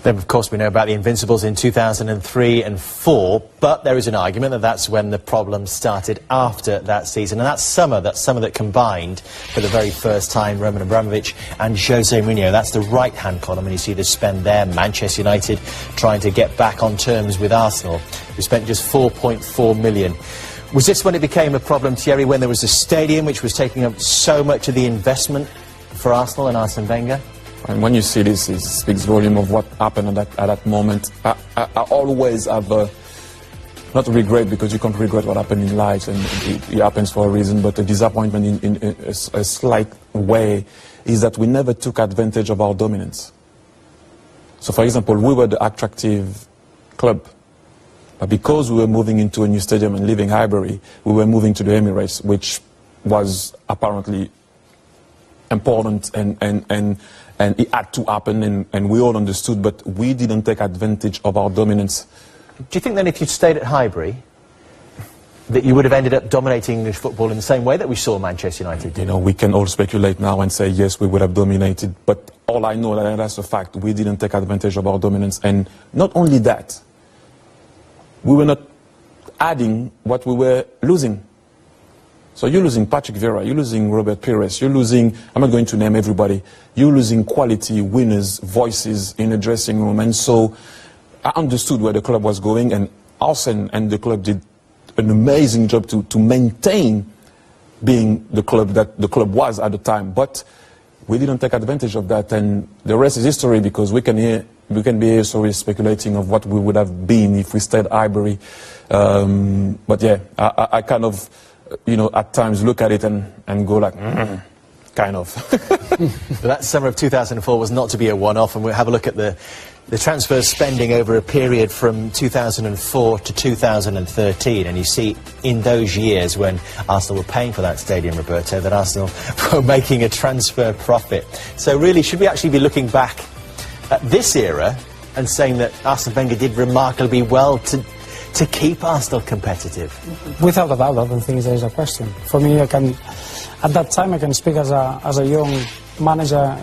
Then, of course, we know about the Invincibles in 2003 and 4, but there is an argument that that's when the problems started after that season. And that summer that combined for the very first time Roman Abramovich and Jose Mourinho. That's the right-hand column, and you see the spend there. Manchester United trying to get back on terms with Arsenal, who spent just 4.4 million. Was this when it became a problem, Thierry, when there was a stadium which was taking up so much of the investment for Arsenal and Arsene Wenger? And when you see this, it speaks volume of what happened at that moment. I always have not regret, because you can't regret what happened in life, and it happens for a reason, but a disappointment in a slight way is that we never took advantage of our dominance. So, for example, we were the attractive club, but because we were moving into a new stadium and leaving High-Bury, we were moving to the Emirates, which was apparently important and it had to happen, and we all understood, but we didn't take advantage of our dominance. Do you think then if you'd stayed at Highbury, that you would have ended up dominating English football in the same way that we saw Manchester United do? You know, we can all speculate now and say, yes, we would have dominated, but all I know, and that's a fact, we didn't take advantage of our dominance. And not only that, we were not adding what we were losing. So you're losing Patrick Vieira, you're losing Robert Pires, you're losing, I'm not going to name everybody, you're losing quality winners, voices in the dressing room. And so I understood where the club was going, and Arsene and the club did an amazing job to maintain being the club that the club was at the time. But we didn't take advantage of that, and the rest is history, because we can be here speculating of what we would have been if we stayed at Highbury. But yeah, I kind of, you know, at times look at it and go like, kind of. That summer of 2004 was not to be a one-off, and we'll have a look at the transfer spending over a period from 2004 to 2013, and you see in those years when Arsenal were paying for that stadium, Roberto, that Arsenal were making a transfer profit. So really, should we actually be looking back at this era and saying that Arsene Wenger did remarkably well to keep Arsenal competitive? Without a doubt, I don't think there is a question. For me, at that time, I can speak as a young manager.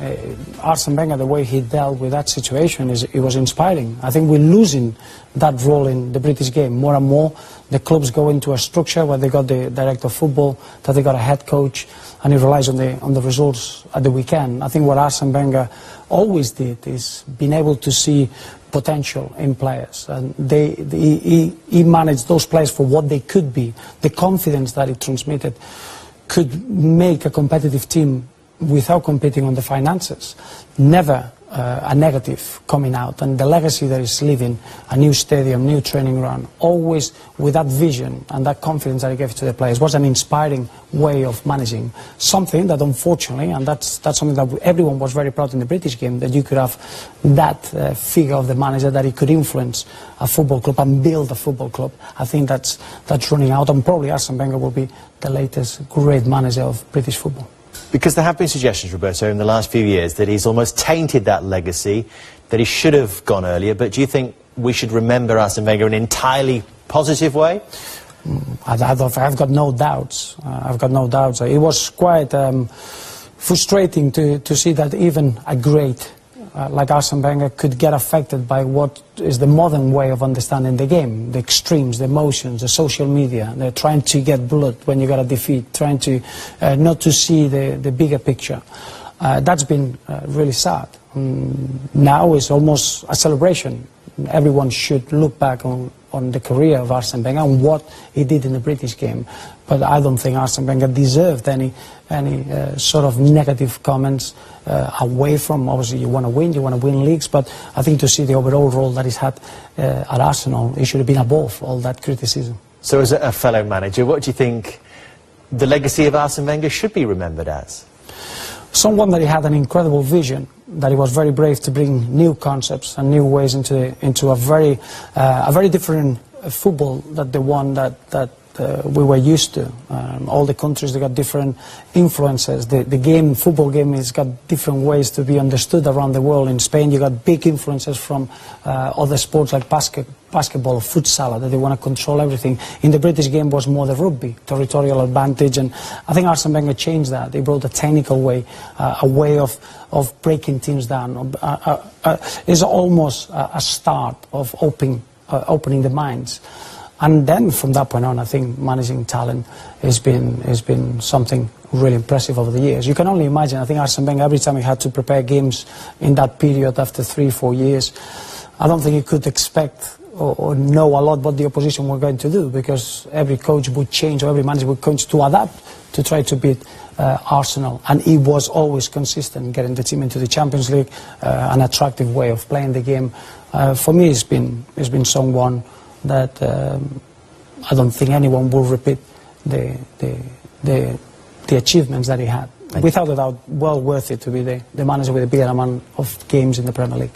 Arsene Wenger, the way he dealt with that situation, it was inspiring. I think we're losing that role in the British game. More and more, the clubs go into a structure where they got the director of football, that they got a head coach, and he relies on the results at the weekend. I think what Arsene Wenger always did is being able to see potential in players, and he managed those players for what they could be. The confidence that he transmitted could make a competitive team without competing on the finances. Never a negative coming out, and the legacy that is leaving, a new stadium, new training ground, always with that vision and that confidence that he gave to the players, was an inspiring way of managing something that, unfortunately, and that's something that everyone was very proud in the British game, that you could have that figure of the manager, that he could influence a football club and build a football club. I think that's running out, and probably Arsene Wenger will be the latest great manager of British football. Because there have been suggestions, Roberto, in the last few years that he's almost tainted that legacy, that he should have gone earlier. But do you think we should remember Arsene Wenger in an entirely positive way? I've got no doubts. I've got no doubts. It was quite frustrating to see that even a great like Arsene Wenger could get affected by what is the modern way of understanding the game, the extremes, the emotions, the social media. They're trying to get blood when you got a defeat, trying to not to see the bigger picture. That's been really sad. Now it's almost a celebration. Everyone should look back on the career of Arsene Wenger and what he did in the British game. But I don't think Arsene Wenger deserved any sort of negative comments away from, obviously you want to win leagues, but I think to see the overall role that he's had at Arsenal, he should have been above all that criticism. So as a fellow manager, what do you think the legacy of Arsene Wenger should be remembered as? Someone that he had an incredible vision, that he was very brave to bring new concepts and new ways into a very different football than the one that we were used to. All the countries, they got different influences. The game, football game, has got different ways to be understood around the world. In Spain, you got big influences from other sports like basketball, futsal, that they want to control everything. In the British game was more the rugby, territorial advantage, and I think Arsene Wenger changed that. He brought a technical way, a way of breaking teams down. It's almost a start of opening the minds. And then from that point on, I think managing talent has been something really impressive over the years. You can only imagine, I think Arsene Wenger, every time he had to prepare games in that period after 3-4 years, I don't think he could expect or know a lot what the opposition were going to do, because every coach would change, or every manager would change to adapt to try to beat Arsenal. And he was always consistent, getting the team into the Champions League, an attractive way of playing the game. For me, it's been someone that I don't think anyone will repeat the achievements that he had. Without a doubt, well worth it to be the manager with a bigger amount of games in the Premier League.